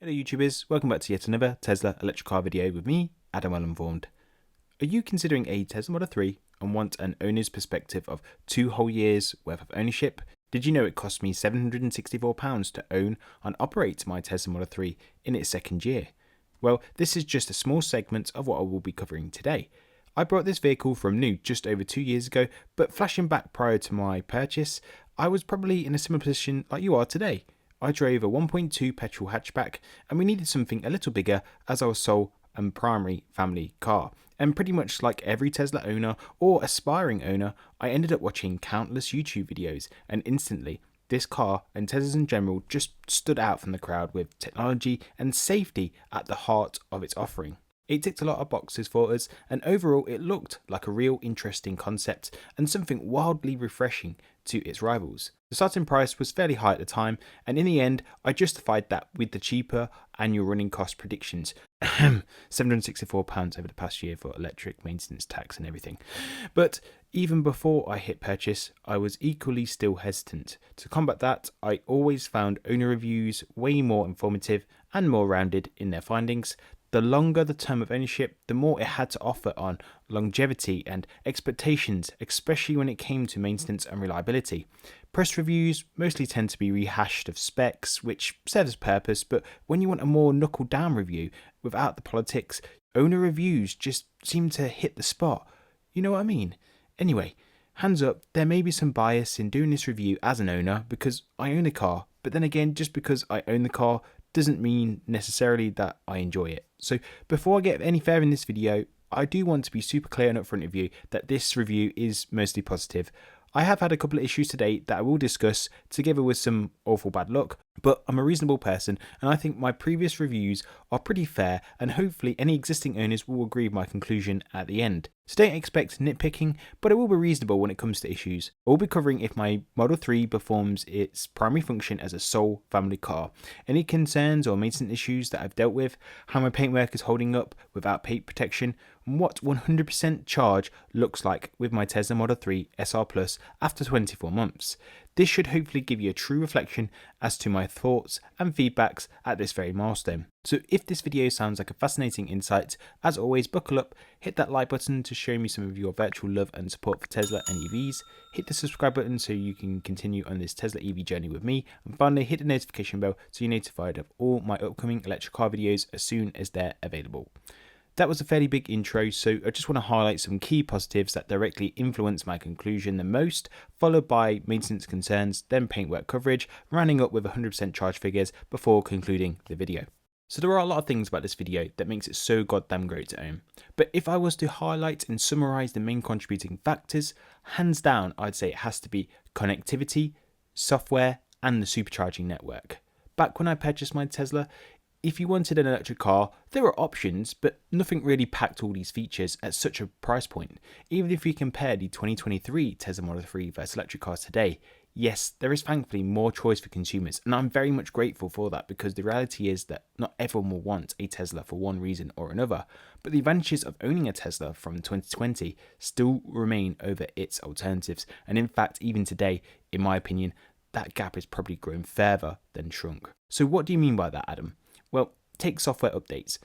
Hello YouTubers, welcome back to yet another Tesla electric car video with me, Adam Well Informed. Are you considering a Tesla Model 3 and want an owner's perspective of 2 whole years worth of ownership? Did you know it cost me £764 to own and operate my Tesla Model 3 in its second year? Well, this is just a small segment of what I will be covering today. I bought this vehicle from new just over 2 years ago, but flashing back prior to my purchase, I was probably in a similar position like you are today. I drove a 1.2 petrol hatchback and we needed something a little bigger as our sole and primary family car. And pretty much like every Tesla owner or aspiring owner, I ended up watching countless YouTube videos and instantly this car and Teslas in general just stood out from the crowd with technology and safety at the heart of its offering. It ticked a lot of boxes for us, and overall it looked like a real interesting concept and something wildly refreshing to its rivals. The starting price was fairly high at the time, and in the end I justified that with the cheaper annual running cost predictions. £764 over the past year for electric, maintenance, tax and everything. But even before I hit purchase, I was equally still hesitant. To combat that, I always found owner reviews way more informative and more rounded in their findings. The longer the term of ownership, the more it had to offer on longevity and expectations, especially when it came to maintenance and reliability. Press reviews mostly tend to be rehashed of specs, which serves a purpose, but when you want a more knuckle down review without the politics, owner reviews just seem to hit the spot. You know what I mean? Anyway, hands up, there may be some bias in doing this review as an owner because I own the car, but then again, just because I own the car doesn't mean necessarily that I enjoy it. So before I get any further in this video, I do want to be super clear and upfront with you that this review is mostly positive. I have had a couple of issues to date that I will discuss together with some awful bad luck, but I'm a reasonable person and I think my previous reviews are pretty fair and hopefully any existing owners will agree with my conclusion at the end. So don't expect nitpicking, but it will be reasonable when it comes to issues. I will be covering if my Model 3 performs its primary function as a sole family car, any concerns or maintenance issues that I've dealt with, how my paintwork is holding up without paint protection, and what 100% charge looks like with my Tesla Model 3 SR Plus after 24 months. This should hopefully give you a true reflection as to my thoughts and feedbacks at this very milestone. So if this video sounds like a fascinating insight, as always buckle up, hit that like button to show me some of your virtual love and support for Tesla and EVs, hit the subscribe button so you can continue on this Tesla EV journey with me, and finally hit the notification bell so you're notified of all my upcoming electric car videos as soon as they're available. That was a fairly big intro, so I just want to highlight some key positives that directly influence my conclusion the most, followed by maintenance concerns, then paintwork coverage, rounding up with 100% charge figures before concluding the video. So there are a lot of things about this video that makes it so goddamn great to own. But if I was to highlight and summarize the main contributing factors, hands down I'd say it has to be connectivity, software and the supercharging network. Back when I purchased my Tesla, if you wanted an electric car, there were options, but nothing really packed all these features at such a price point. Even if you compare the 2023 Tesla Model 3 versus electric cars today, yes, there is thankfully more choice for consumers, and I'm very much grateful for that because the reality is that not everyone will want a Tesla for one reason or another, but the advantages of owning a Tesla from 2020 still remain over its alternatives, and in fact, even today, in my opinion, that gap has probably grown further than shrunk. So what do you mean by that, Adam? Well, take software updates.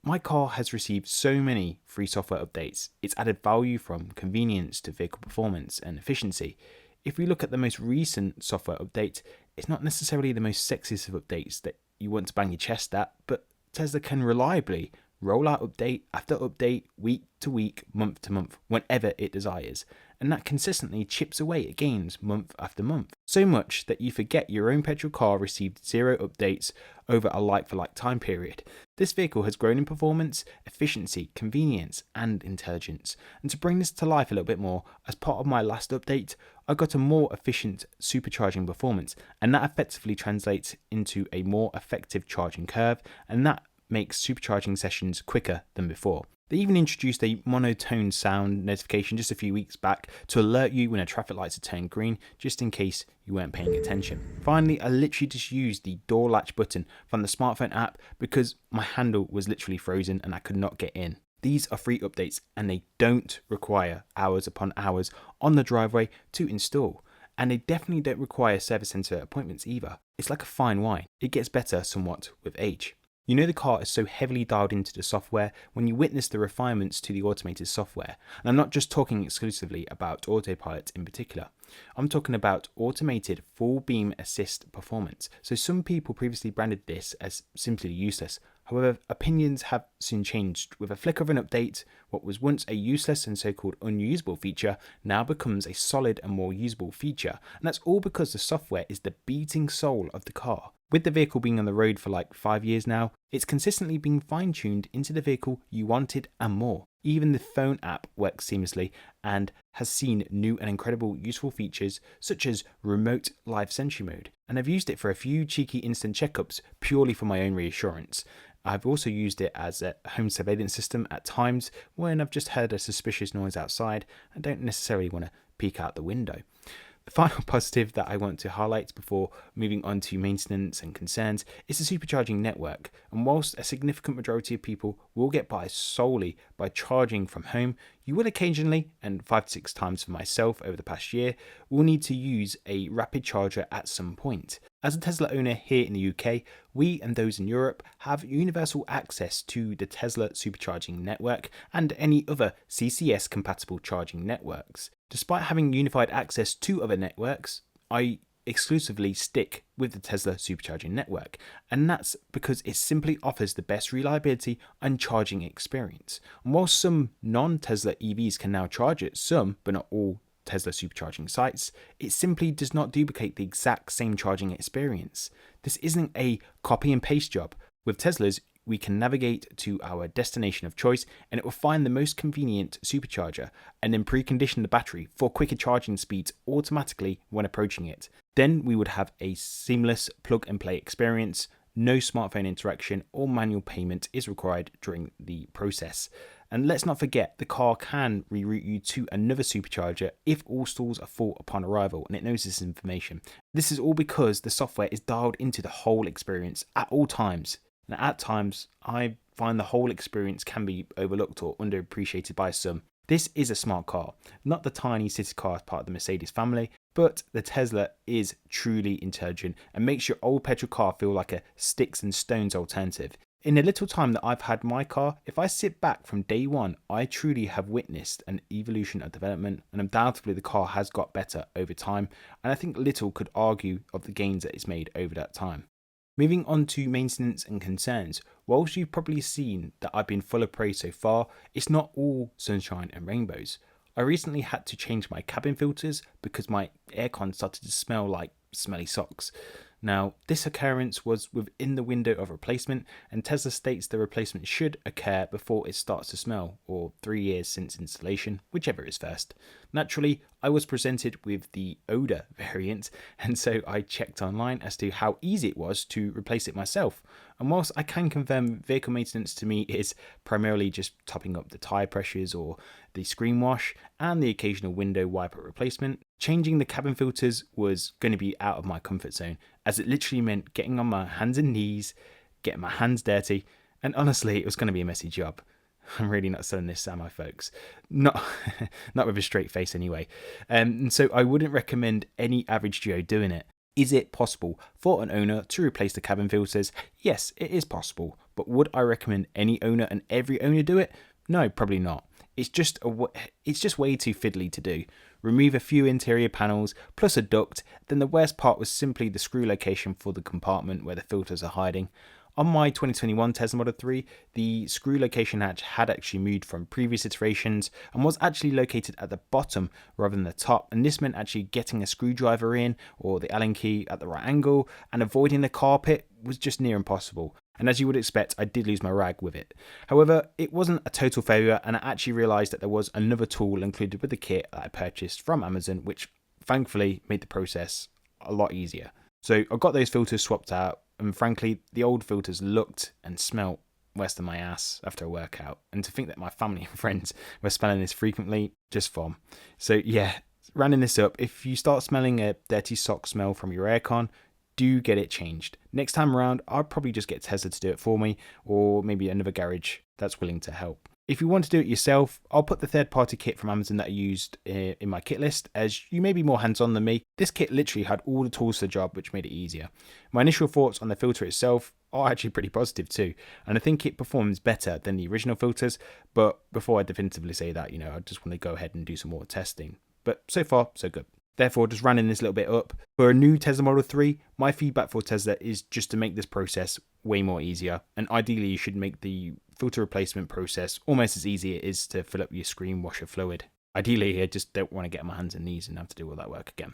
My car has received so many free software updates. It's added value from convenience to vehicle performance and efficiency. If we look at the most recent software update, it's not necessarily the most sexiest of updates that you want to bang your chest at, but Tesla can reliably roll out update after update, week to week, month to month, whenever it desires. And that consistently chips away at gains month after month. So much that you forget your own petrol car received 0 updates over a like-for-like time period. This vehicle has grown in performance, efficiency, convenience and intelligence. And to bring this to life a little bit more, as part of my last update, I got a more efficient supercharging performance, and that effectively translates into a more effective charging curve, and that makes supercharging sessions quicker than before. They even introduced a monotone sound notification just a few weeks back to alert you when a traffic lights are turned green, just in case you weren't paying attention. Finally, I literally just used the door latch button from the smartphone app because my handle was literally frozen and I could not get in. These are free updates and they don't require hours upon hours on the driveway to install. And they definitely don't require service centre appointments either. It's like a fine wine. It gets better somewhat with age. You know the car is so heavily dialed into the software when you witness the refinements to the automated software. And I'm not just talking exclusively about autopilot in particular. I'm talking about automated full beam assist performance. So some people previously branded this as simply useless. However, opinions have soon changed. With a flick of an update, what was once a useless and so-called unusable feature now becomes a solid and more usable feature. And that's all because the software is the beating soul of the car. With the vehicle being on the road for like 5 years now, it's consistently being fine-tuned into the vehicle you wanted and more. Even the phone app works seamlessly and has seen new and incredible useful features such as remote live sentry mode. And I've used it for a few cheeky instant checkups purely for my own reassurance. I've also used it as a home surveillance system at times when I've just heard a suspicious noise outside and don't necessarily want to peek out the window. The final positive that I want to highlight before moving on to maintenance and concerns is the supercharging network. And whilst a significant majority of people will get by solely by charging from home, you will occasionally, and 5 to 6 times for myself over the past year, will need to use a rapid charger at some point. As a Tesla owner here in the UK, we and those in Europe have universal access to the Tesla supercharging network and any other CCS compatible charging networks. Despite having unified access to other networks, I exclusively stick with the Tesla supercharging network, and that's because it simply offers the best reliability and charging experience. And while some non-Tesla EVs can now charge at some, but not all, Tesla supercharging sites, it simply does not duplicate the exact same charging experience. This isn't a copy and paste job. With Teslas, we can navigate to our destination of choice and it will find the most convenient supercharger and then precondition the battery for quicker charging speeds automatically when approaching it. Then we would have a seamless plug and play experience. No smartphone interaction or manual payment is required during the process. And let's not forget, the car can reroute you to another supercharger if all stalls are full upon arrival, and it knows this information. This is all because the software is dialed into the whole experience at all times. And at times, I find the whole experience can be overlooked or underappreciated by some. This is a smart car, not the tiny city car as part of the Mercedes family, but the Tesla is truly intelligent and makes your old petrol car feel like a sticks and stones alternative. In the little time that I've had my car, if I sit back from day one, I truly have witnessed an evolution of development, and undoubtedly the car has got better over time, and I think little could argue of the gains that it's made over that time. Moving on to maintenance and concerns, whilst you've probably seen that I've been full of praise so far, it's not all sunshine and rainbows. I recently had to change my cabin filters because my aircon started to smell like smelly socks. Now, this occurrence was within the window of replacement, and Tesla states the replacement should occur before it starts to smell, or 3 years since installation, whichever is first. Naturally, I was presented with the odor variant, and so I checked online as to how easy it was to replace it myself. And whilst I can confirm vehicle maintenance to me is primarily just topping up the tyre pressures or the screen wash and the occasional window wiper replacement, changing the cabin filters was going to be out of my comfort zone, as it literally meant getting on my hands and knees, getting my hands dirty, and honestly, it was going to be a messy job. I'm really not selling this, am I, folks? Not with a straight face anyway. And so I wouldn't recommend any average Joe doing it. Is it possible for an owner to replace the cabin filters? Yes, it is possible. But would I recommend any owner and every owner do it? No, probably not. It's just way too fiddly to do. Remove a few interior panels plus a duct, then the worst part was simply the screw location for the compartment where the filters are hiding. On my 2021 Tesla Model 3, the screw location hatch had actually moved from previous iterations and was actually located at the bottom rather than the top, and this meant actually getting a screwdriver in or the Allen key at the right angle and avoiding the carpet was just near impossible. And as you would expect, I did lose my rag with it. However, it wasn't a total failure, and I actually realised that there was another tool included with the kit that I purchased from Amazon, which thankfully made the process a lot easier. So I got those filters swapped out, and frankly, the old filters looked and smelt worse than my ass after a workout. And to think that my family and friends were smelling this frequently, just fun. So yeah, rounding this up, if you start smelling a dirty sock smell from your aircon, do get it changed. Next time around, I'll probably just get Tesla to do it for me, or maybe another garage that's willing to help. If you want to do it yourself, I'll put the third-party kit from Amazon that I used in my kit list, as you may be more hands-on than me. This kit literally had all the tools for the job, which made it easier. My initial thoughts on the filter itself are actually pretty positive too, and I think it performs better than the original filters. But before I definitively say that, I just want to go ahead and do some more testing. But so far, so good. Therefore, just rounding this little bit up, for a new Tesla Model 3, my feedback for Tesla is just to make this process way more easier. And ideally, you should make the filter replacement process almost as easy as it is to fill up your screen washer fluid. Ideally, I just don't want to get on my hands and knees and have to do all that work again.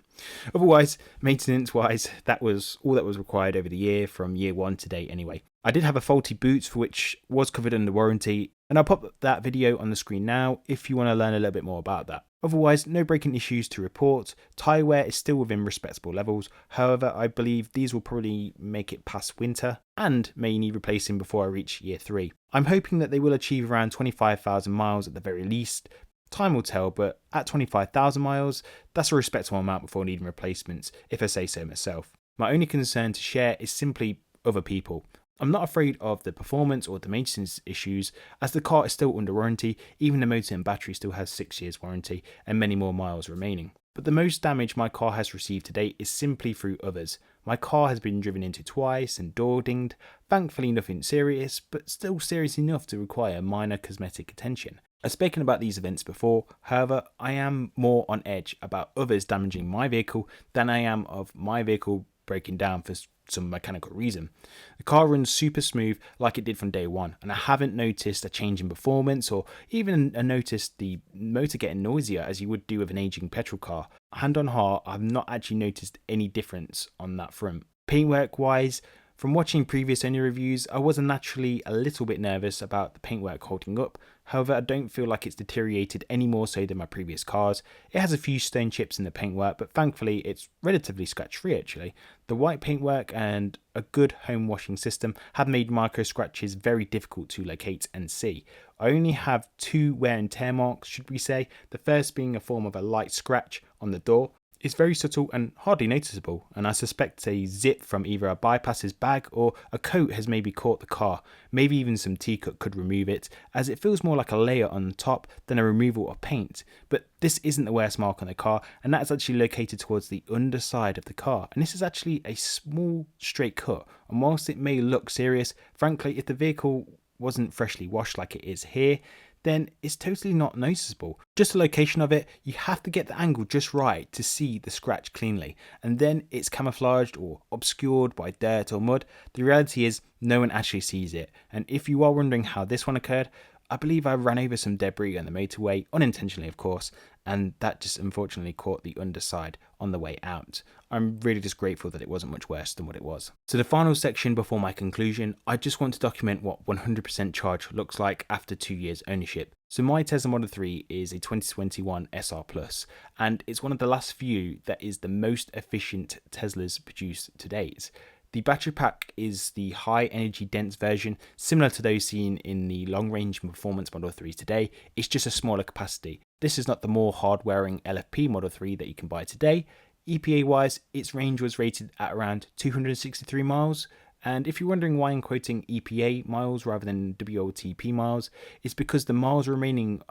Otherwise, maintenance-wise, that was all that was required over the year from year 1 to date anyway. I did have a faulty boot for which was covered under warranty, and I'll pop that video on the screen now if you want to learn a little bit more about that. Otherwise, no braking issues to report. Tyre wear is still within respectable levels. However, I believe these will probably make it past winter and may need replacing before I reach year 3. I'm hoping that they will achieve around 25,000 miles at the very least. Time will tell, but at 25,000 miles, that's a respectable amount before needing replacements, if I say so myself. My only concern to share is simply other people. I'm not afraid of the performance or the maintenance issues, as the car is still under warranty, even the motor and battery still has 6 years warranty and many more miles remaining. But the most damage my car has received to date is simply through others. My car has been driven into twice and door dinged, thankfully nothing serious, but still serious enough to require minor cosmetic attention. I've spoken about these events before, however, I am more on edge about others damaging my vehicle than I am of my vehicle breaking down for some mechanical reason. The car runs super smooth like it did from day one, and I haven't noticed a change in performance or even noticed the motor getting noisier as you would do with an aging petrol car. Hand on heart, I've not actually noticed any difference on that front. Paintwork wise, from watching previous owner reviews, I was naturally a little bit nervous about the paintwork holding up. However, I don't feel like it's deteriorated any more so than my previous cars. It has a few stone chips in the paintwork, but thankfully it's relatively scratch free actually. The white paintwork and a good home washing system have made micro scratches very difficult to locate and see. I only have 2 wear and tear marks, should we say, the first being a form of a light scratch on the door. It's very subtle and hardly noticeable, and I suspect a zip from either a bypasser's bag or a coat has maybe caught the car. Maybe even some T-cut could remove it, as it feels more like a layer on the top than a removal of paint. But this isn't the worst mark on the car, and that's actually located towards the underside of the car. And this is actually a small straight cut, and whilst it may look serious, frankly, if the vehicle wasn't freshly washed like it is here, then it's totally not noticeable. Just the location of it, you have to get the angle just right to see the scratch cleanly, and then it's camouflaged or obscured by dirt or mud. The reality is no one actually sees it, and if you are wondering how this one occurred, I believe I ran over some debris on the motorway, unintentionally of course, and that just unfortunately caught the underside on the way out. I'm really just grateful that it wasn't much worse than what it was. So the final section before my conclusion, I just want to document what 100% charge looks like after 2 years ownership. So my Tesla Model 3 is a 2021 SR Plus, and it's one of the last few that is the most efficient Teslas produced to date. The battery pack is the high energy dense version, similar to those seen in the long range performance Model 3 today. It's just a smaller capacity. This is not the more hard wearing LFP Model 3 that you can buy today. EPA wise, its range was rated at around 263 miles. And if you're wondering why I'm quoting EPA miles rather than WLTP miles, it's because the miles remaining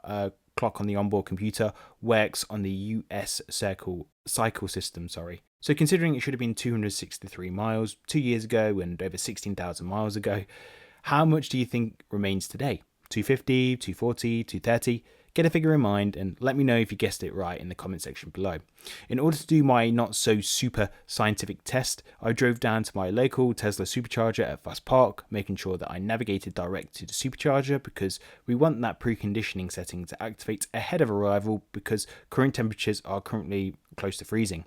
clock on the onboard computer works on the US cycle system. So considering it should have been 263 miles 2 years ago and over 16,000 miles ago, how much do you think remains today? 250, 240, 230? Get a figure in mind and let me know if you guessed it right in the comment section below. In order to do my not so super scientific test, I drove down to my local Tesla supercharger at Fast Park, making sure that I navigated direct to the supercharger because we want that preconditioning setting to activate ahead of arrival because current temperatures are currently close to freezing.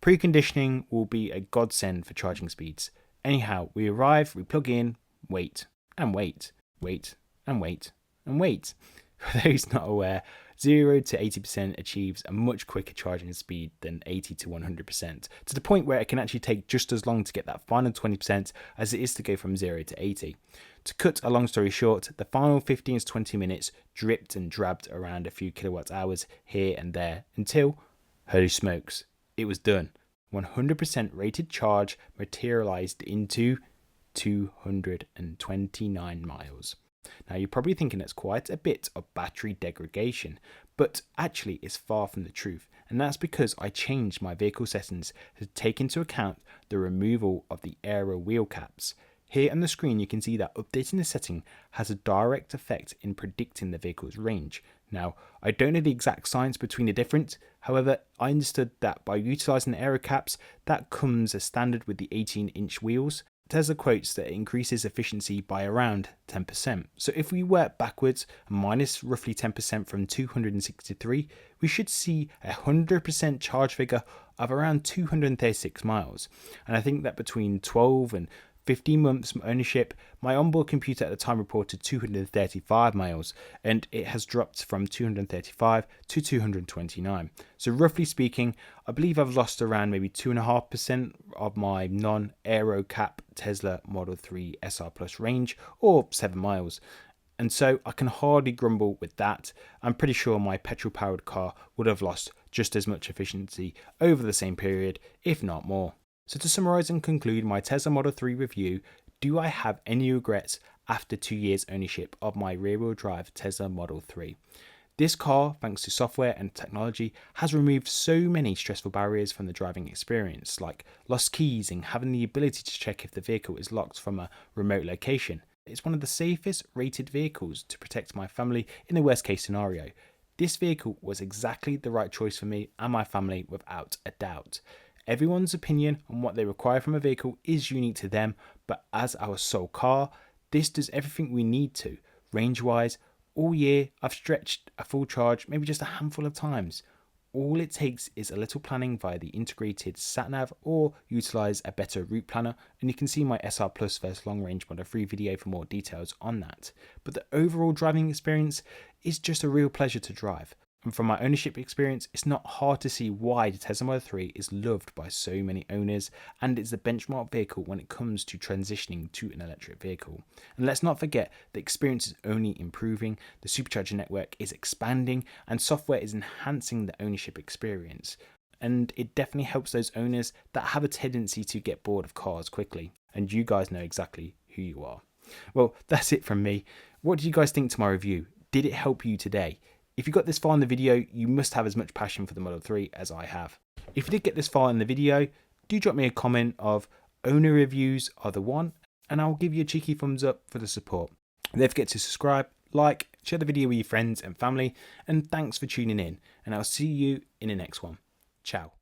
Preconditioning will be a godsend for charging speeds. Anyhow, we arrive, we plug in, wait, and wait, wait, and wait, and wait. For those not aware, 0 to 80% achieves a much quicker charging speed than 80 to 100%, to the point where it can actually take just as long to get that final 20% as it is to go from 0 to 80. To cut a long story short, the final 15 to 20 minutes dripped and drabbed around a few kilowatt hours here and there until, holy smokes, it was done. 100% rated charge materialized into 229 miles. Now you're probably thinking that's quite a bit of battery degradation, but actually it's far from the truth, and that's because I changed my vehicle settings to take into account the removal of the aero wheel caps. Here on the screen you can see that updating the setting has a direct effect in predicting the vehicle's range. Now, I don't know the exact science between the difference, however, I understood that by utilising the aero caps, that comes as standard with the 18-inch wheels. Tesla quotes that it increases efficiency by around 10%. So if we work backwards and minus roughly 10% from 263, we should see a 100% charge figure of around 236 miles. And I think that between 12 and 15 months ownership, my onboard computer at the time reported 235 miles, and it has dropped from 235 to 229. So roughly speaking, I believe I've lost around maybe 2.5% of my non-aero cap Tesla Model 3 SR Plus range, or 7 miles. And so I can hardly grumble with that. I'm pretty sure my petrol powered car would have lost just as much efficiency over the same period, if not more. So to summarise and conclude my Tesla Model 3 review, do I have any regrets after 2 years ownership of my rear-wheel drive Tesla Model 3? This car, thanks to software and technology, has removed so many stressful barriers from the driving experience, like lost keys and having the ability to check if the vehicle is locked from a remote location. It's one of the safest rated vehicles to protect my family in the worst case scenario. This vehicle was exactly the right choice for me and my family without a doubt. Everyone's opinion on what they require from a vehicle is unique to them, but as our sole car, this does everything we need to. Range-wise, all year I've stretched a full charge maybe just a handful of times. All it takes is a little planning via the integrated sat-nav or utilise a better route planner, and you can see my SR Plus vs Long Range Model 3 video for more details on that. But the overall driving experience is just a real pleasure to drive. And from my ownership experience, it's not hard to see why the Tesla Model 3 is loved by so many owners, and it's the benchmark vehicle when it comes to transitioning to an electric vehicle. And let's not forget, the experience is only improving, the supercharger network is expanding, and software is enhancing the ownership experience. And it definitely helps those owners that have a tendency to get bored of cars quickly. And you guys know exactly who you are. Well, that's it from me. What did you guys think to my review? Did it help you today? If you got this far in the video, you must have as much passion for the Model 3 as I have. If you did get this far in the video, do drop me a comment of owner reviews are the one, and I'll give you a cheeky thumbs up for the support. Don't forget to subscribe, like, share the video with your friends and family, and thanks for tuning in, and I'll see you in the next one. Ciao.